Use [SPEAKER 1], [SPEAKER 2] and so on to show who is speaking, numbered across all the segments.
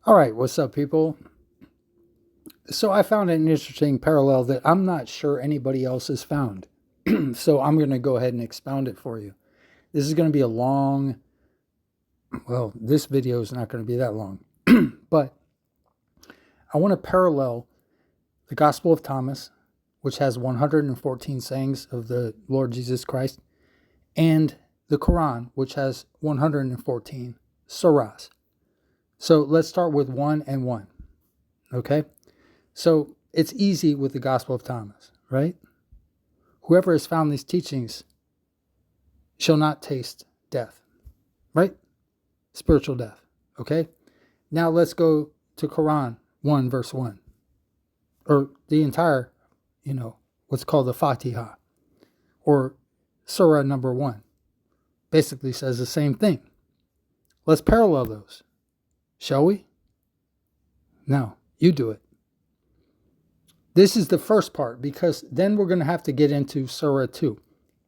[SPEAKER 1] All right, what's up, people? So I found an interesting parallel that I'm not sure anybody else has found. So I'm going to go ahead and expound it for you. This is going to be a long, well, this video is not going to be that long, but I want to parallel the Gospel of Thomas, which has 114 sayings of the Lord Jesus Christ, and the Quran, which has 114 surahs. So let's start with 1 and 1, okay? So it's easy with the Gospel of Thomas, right? Whoever has found these teachings shall not taste death, right? Spiritual death, okay? Now let's go to Quran 1 verse 1, or the entire, what's called the Fatiha, or Surah number 1. Basically says the same thing. Let's parallel those, shall we? No, you do it. This is the first part, because then we're going to have to get into Surah 2.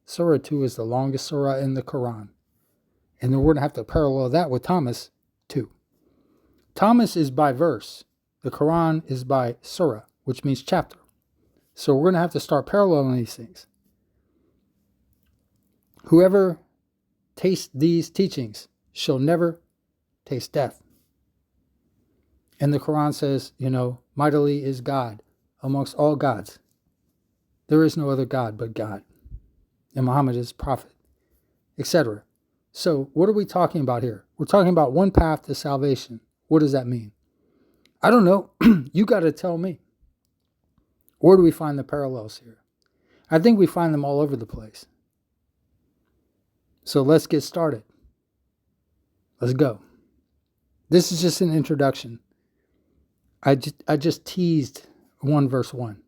[SPEAKER 1] Surah 2 is the longest surah in the Quran. And then we're going to have to parallel that with Thomas 2. Thomas is by verse. The Quran is by surah, which means chapter. So we're going to have to start paralleling these things. Whoever tastes these teachings shall never taste death. And the Quran says, mightily is God amongst all gods. There is no other God but God. And Muhammad is prophet, etc. So what are we talking about here? We're talking about one path to salvation. What does that mean? I don't know. You got to tell me. Where do we find the parallels here? I think we find them all over the place. So let's get started. Let's go. This is just an introduction. I just teased 1 verse 1.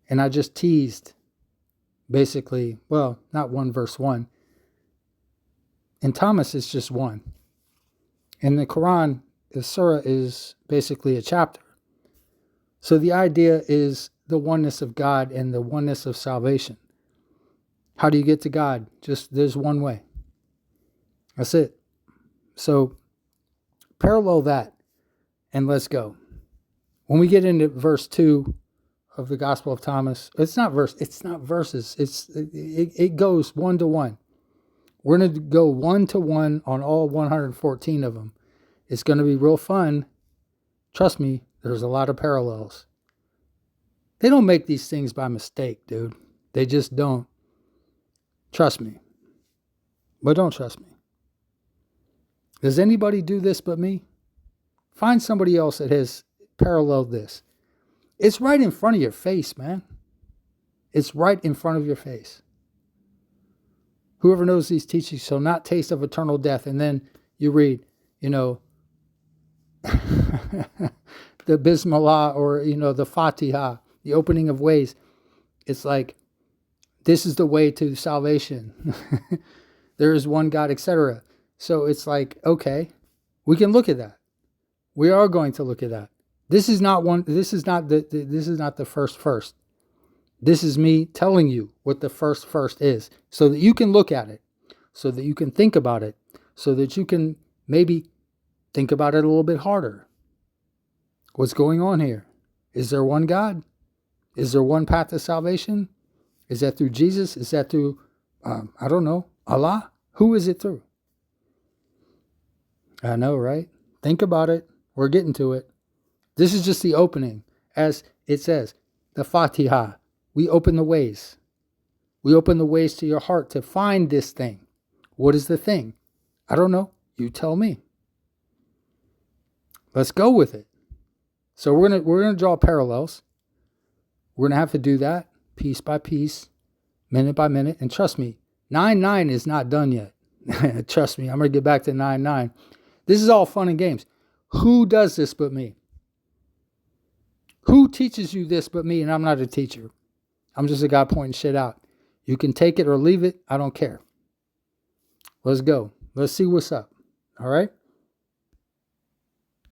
[SPEAKER 1] And I just teased basically, well, not 1 verse 1. In Thomas, it's just 1. In the Quran, the surah is basically a chapter. So the idea is the oneness of God and the oneness of salvation. How do you get to God? Just there's one way. That's it. So parallel that and let's go. When we get into verse 2 of the Gospel of Thomas, it's not verses. It goes 1 to 1. We're going to go 1 to 1 on all 114 of them. It's going to be real fun. Trust me, there's a lot of parallels. They don't make these things by mistake, dude. They just don't. Trust me. But don't trust me. Does anybody do this but me? Find somebody else that has paralleled this. It's right in front of your face, man. It's right in front of your face. Whoever knows these teachings shall not taste of eternal death. And then you read, the Bismillah, or, the Fatiha, the opening of ways. It's like, this is the way to salvation. There is one God, etc. So it's like, okay, we can look at that. We are going to look at that. This is not the first. This is me telling you what the first is, so that you can look at it, so that you can think about it, so that you can maybe think about it a little bit harder. What's going on here? Is there one God? Is there one path to salvation? Is that through Jesus? Is that through, I don't know, Allah? Who is it through? I know, right? Think about it. We're getting to it. This is just the opening. As it says, the Fatiha. We open the ways. We open the ways to your heart to find this thing. What is the thing? I don't know. You tell me. Let's go with it. So we're gonna draw parallels. We're gonna have to do that piece by piece, minute by minute. And trust me, 9:9 is not done yet. Trust me, I'm gonna get back to 9:9. This is all fun and games. Who does this but me? Who teaches you this but me? And I'm not a teacher. I'm just a guy pointing shit out. You can take it or leave it. I don't care. Let's go. Let's see what's up. All right?